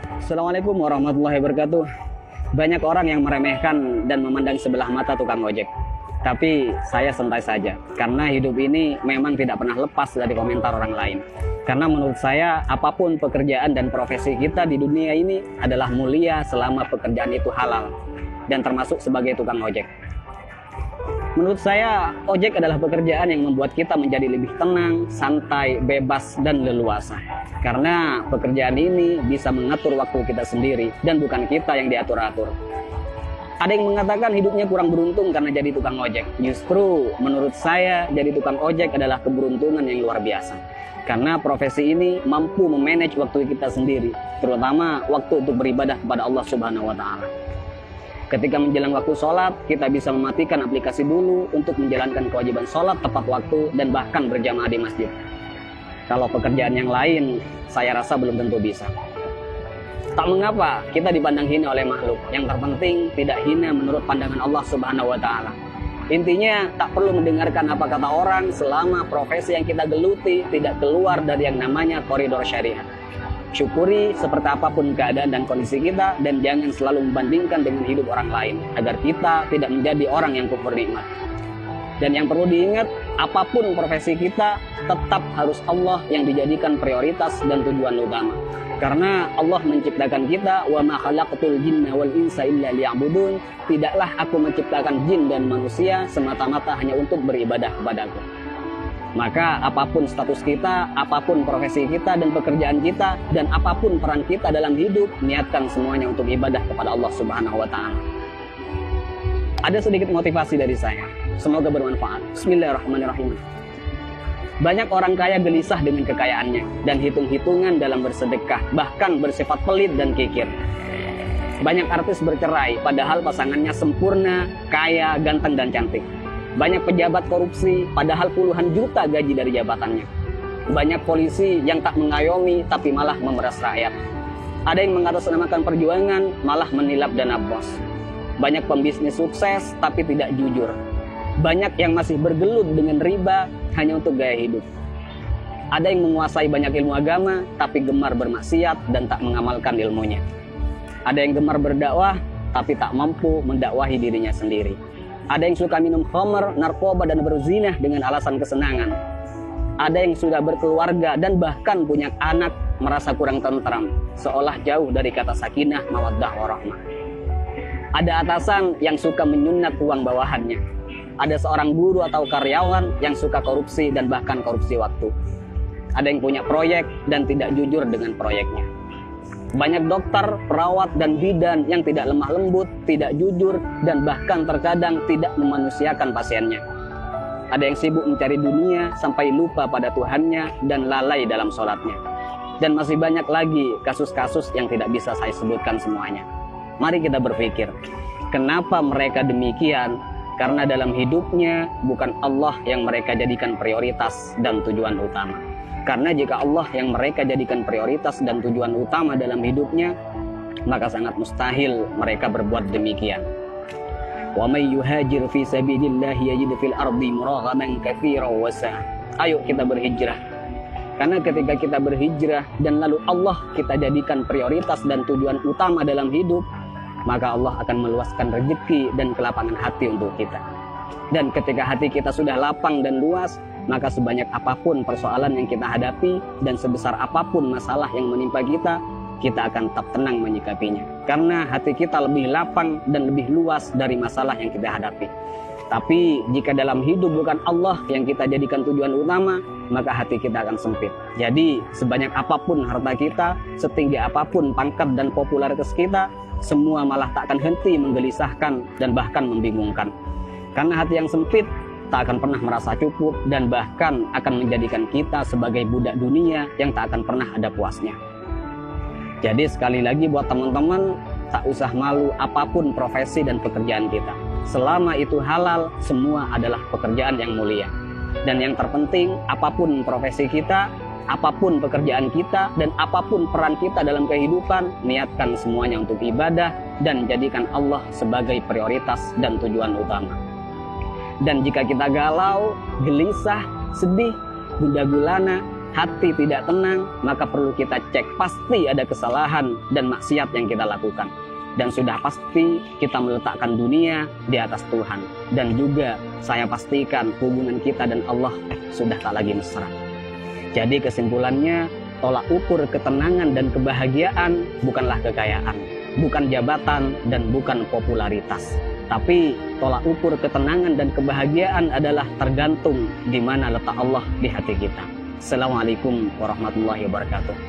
Assalamualaikum warahmatullahi wabarakatuh. Banyak orang yang meremehkan dan memandang sebelah mata tukang ojek. Tapi saya santai saja, karena hidup ini memang tidak pernah lepas dari komentar orang lain. Karena menurut saya, apapun pekerjaan dan profesi kita di dunia ini adalah mulia selama pekerjaan itu halal, dan termasuk sebagai tukang ojek. Menurut saya, ojek adalah pekerjaan yang membuat kita menjadi lebih tenang, santai, bebas, dan leluasa. Karena pekerjaan ini bisa mengatur waktu kita sendiri dan bukan kita yang diatur-atur. Ada yang mengatakan hidupnya kurang beruntung karena jadi tukang ojek. Justru menurut saya, jadi tukang ojek adalah keberuntungan yang luar biasa. Karena profesi ini mampu memanage waktu kita sendiri, terutama waktu untuk beribadah kepada Allah Subhanahu wa Ta'ala. Ketika menjelang waktu sholat, kita bisa mematikan aplikasi dulu untuk menjalankan kewajiban sholat tepat waktu dan bahkan berjamaah di masjid. Kalau pekerjaan yang lain, saya rasa belum tentu bisa. Tak mengapa kita dipandang hina oleh makhluk. Yang terpenting tidak hina menurut pandangan Allah Subhanahu wa Ta'ala. Intinya tak perlu mendengarkan apa kata orang selama profesi yang kita geluti tidak keluar dari yang namanya koridor syariat. Syukuri seperti apapun keadaan dan kondisi kita, dan jangan selalu membandingkan dengan hidup orang lain agar kita tidak menjadi orang yang kufur nikmat. Dan yang perlu diingat, apapun profesi kita tetap harus Allah yang dijadikan prioritas dan tujuan utama. Karena Allah menciptakan kita, wa ma khalaqtul jinna wal insa illa liya'budun. Tidaklah aku menciptakan jin dan manusia semata-mata hanya untuk beribadah kepadaku. Maka apapun status kita, apapun profesi kita dan pekerjaan kita, dan apapun peran kita dalam hidup, niatkan semuanya untuk ibadah kepada Allah Subhanahu wa Ta'ala. Ada sedikit motivasi dari saya, semoga bermanfaat. Bismillahirrahmanirrahim. Banyak orang kaya gelisah dengan kekayaannya dan hitung-hitungan dalam bersedekah, bahkan bersifat pelit dan kikir. Banyak artis bercerai padahal pasangannya sempurna, kaya, ganteng dan cantik. Banyak pejabat korupsi, padahal puluhan juta gaji dari jabatannya. Banyak polisi yang tak mengayomi, tapi malah memeras rakyat. Ada yang mengatasnamakan perjuangan, malah menilap dana bos. Banyak pembisnis sukses, tapi tidak jujur. Banyak yang masih bergelut dengan riba, hanya untuk gaya hidup. Ada yang menguasai banyak ilmu agama, tapi gemar bermaksiat dan tak mengamalkan ilmunya. Ada yang gemar berdakwah, tapi tak mampu mendakwahi dirinya sendiri. Ada yang suka minum khamr, narkoba, dan berzinah dengan alasan kesenangan. Ada yang sudah berkeluarga dan bahkan punya anak merasa kurang tentram, seolah jauh dari kata sakinah, mawaddah, warahmah. Ada atasan yang suka menyunat uang bawahannya. Ada seorang guru atau karyawan yang suka korupsi dan bahkan korupsi waktu. Ada yang punya proyek dan tidak jujur dengan proyeknya. Banyak dokter, perawat, dan bidan yang tidak lemah lembut, tidak jujur, dan bahkan terkadang tidak memanusiakan pasiennya. Ada yang sibuk mencari dunia sampai lupa pada Tuhannya dan lalai dalam sholatnya. Dan masih banyak lagi kasus-kasus yang tidak bisa saya sebutkan semuanya. Mari kita berpikir, kenapa mereka demikian? Karena dalam hidupnya bukan Allah yang mereka jadikan prioritas dan tujuan utama. Karena jika Allah yang mereka jadikan prioritas dan tujuan utama dalam hidupnya, maka sangat mustahil mereka berbuat demikian. Wa may yuhajir fi sabilillahi yajid fil ardi muraghaman katsiran wa sa'a. Ayo kita berhijrah. Karena ketika kita berhijrah dan lalu Allah kita jadikan prioritas dan tujuan utama dalam hidup, maka Allah akan meluaskan rezeki dan kelapangan hati untuk kita. Dan ketika hati kita sudah lapang dan luas, maka sebanyak apapun persoalan yang kita hadapi dan sebesar apapun masalah yang menimpa kita akan tetap tenang menyikapinya. Karena hati kita lebih lapang dan lebih luas dari masalah yang kita hadapi. Tapi jika dalam hidup bukan Allah yang kita jadikan tujuan utama, maka hati kita akan sempit. Jadi sebanyak apapun harta kita, setinggi apapun pangkat dan popularitas kita, semua malah tak akan henti menggelisahkan dan bahkan membingungkan. Karena hati yang sempit tak akan pernah merasa cukup dan bahkan akan menjadikan kita sebagai budak dunia yang tak akan pernah ada puasnya. Jadi sekali lagi buat teman-teman, tak usah malu apapun profesi dan pekerjaan kita. Selama itu halal, semua adalah pekerjaan yang mulia. Dan yang terpenting, apapun profesi kita, apapun pekerjaan kita, dan apapun peran kita dalam kehidupan, niatkan semuanya untuk ibadah dan jadikan Allah sebagai prioritas dan tujuan utama. Dan jika kita galau, gelisah, sedih, gundah gulana, hati tidak tenang, maka perlu kita cek. Pasti ada kesalahan dan maksiat yang kita lakukan. Dan sudah pasti kita meletakkan dunia di atas Tuhan. Dan juga saya pastikan hubungan kita dan Allah sudah tak lagi mesra. Jadi kesimpulannya, tolak ukur ketenangan dan kebahagiaan bukanlah kekayaan, bukan jabatan, dan bukan popularitas. Tapi tolak ukur ketenangan dan kebahagiaan adalah tergantung di mana letak Allah di hati kita. Assalamualaikum warahmatullahi wabarakatuh.